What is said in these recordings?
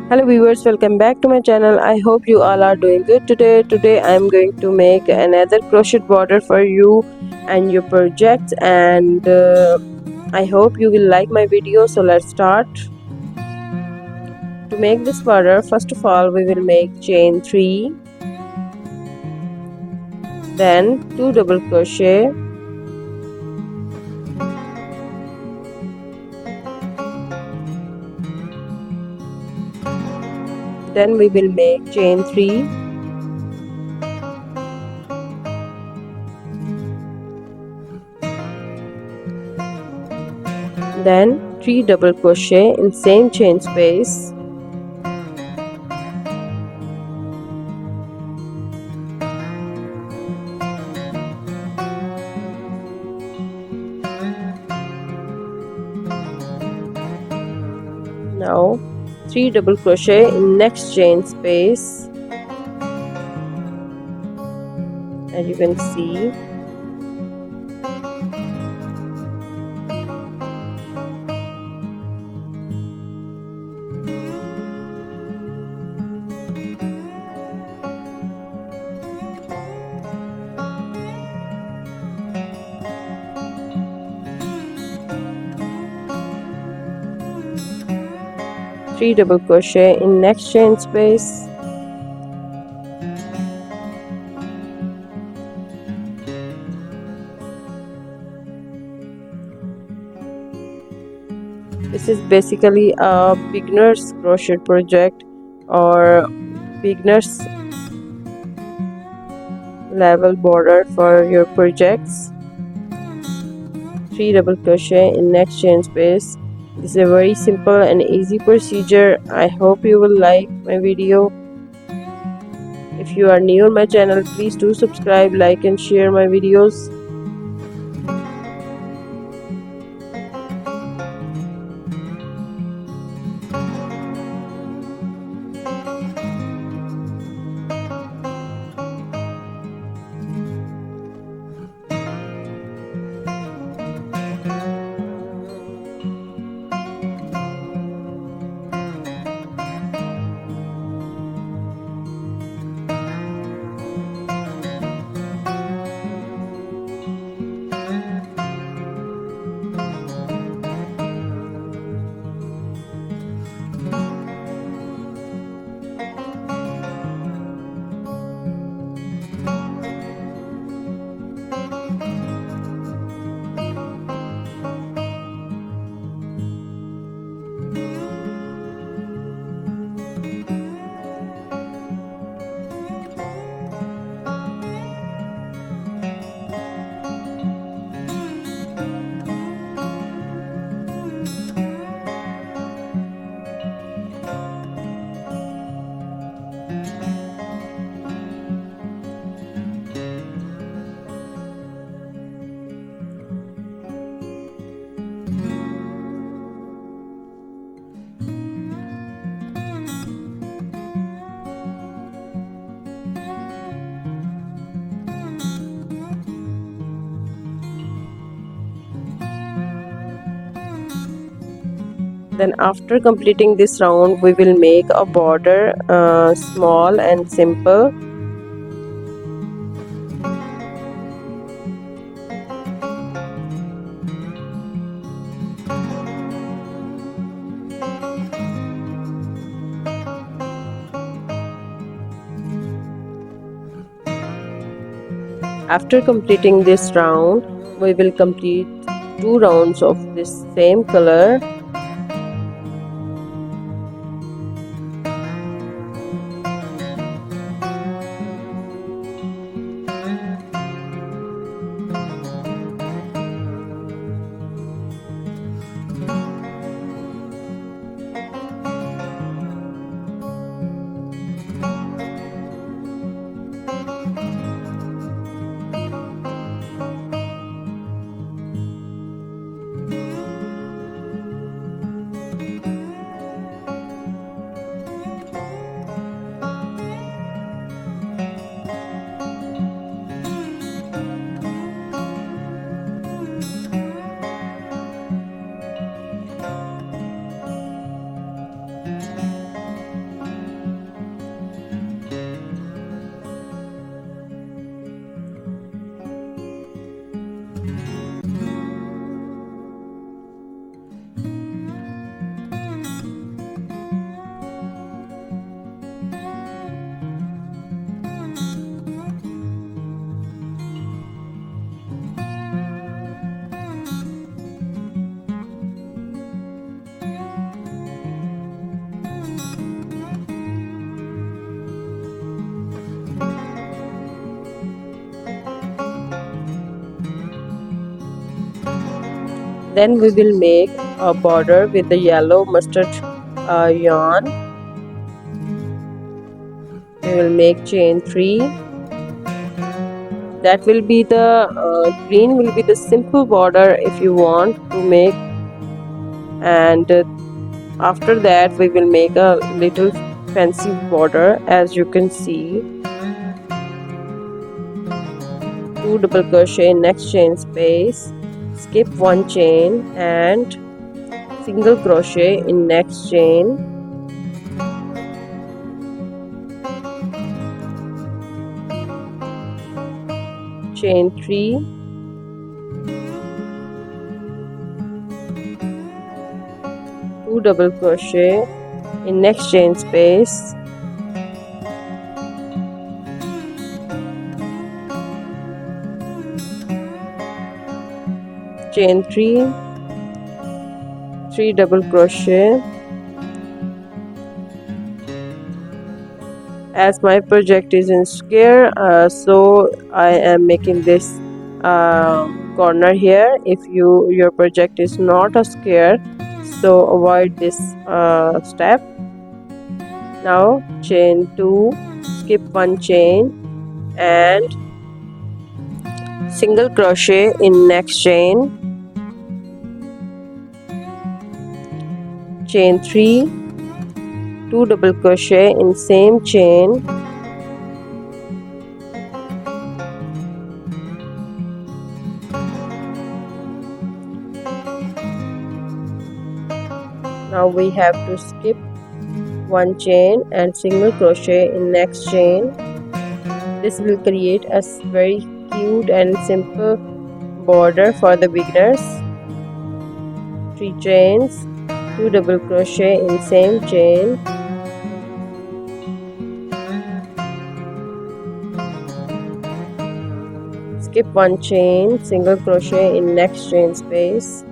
Hello viewers, welcome back to my channel. I hope you all are doing good today. I am going to make another crochet border for you and your projects, and I hope you will like my video. So let's start. To make this border, first of all we will make chain 3, then 2 double crochet, then we will make chain 3, then 3 double crochet in same chain space, now 3 double crochet in next chain space. As you can see, three double crochet in next chain space, this is basically a beginner's crochet project or beginners level border for your projects. 3 double crochet in next chain space. This is a very simple and easy procedure. I hope you will like my video. If you are new on my channel, please do subscribe, like and share my videos. Then after completing this round, we will make a border small and simple. After completing this round, we will complete 2 rounds of this same color. Then we will make a border with the yellow mustard yarn. We will make chain 3. That will be the green will be the simple border if you want to make, and after that we will make a little fancy border. As you can see, 2 double crochet in next chain space, skip 1 chain and single crochet in next chain, chain 3, two double crochet in next chain space, chain 3, 3 double crochet. As my project is in square, so I am making this corner here. If your project is not a square, so avoid this step. Now chain 2, skip 1 chain and single crochet in next chain, chain 3, 2 double crochet in same chain, now we have to skip 1 chain and single crochet in next chain. This will create a very cute and simple border for the beginners. 3 chains, 2 double crochet in same chain, skip 1 chain, single crochet in next chain space.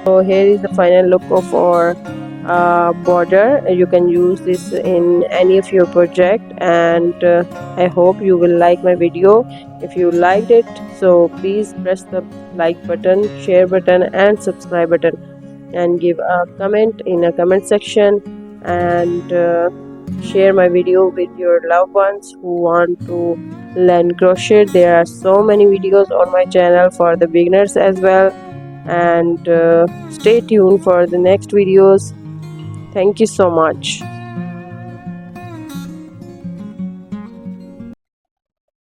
So here is the final look of our border. You can use this in any of your project, and I hope you will like my video. If you liked it, so please press the like button, share button and subscribe button, and give a comment in a comment section, and share my video with your loved ones who want to learn crochet. There are so many videos on my channel for the beginners as well, and stay tuned for the next videos. Thank you so much.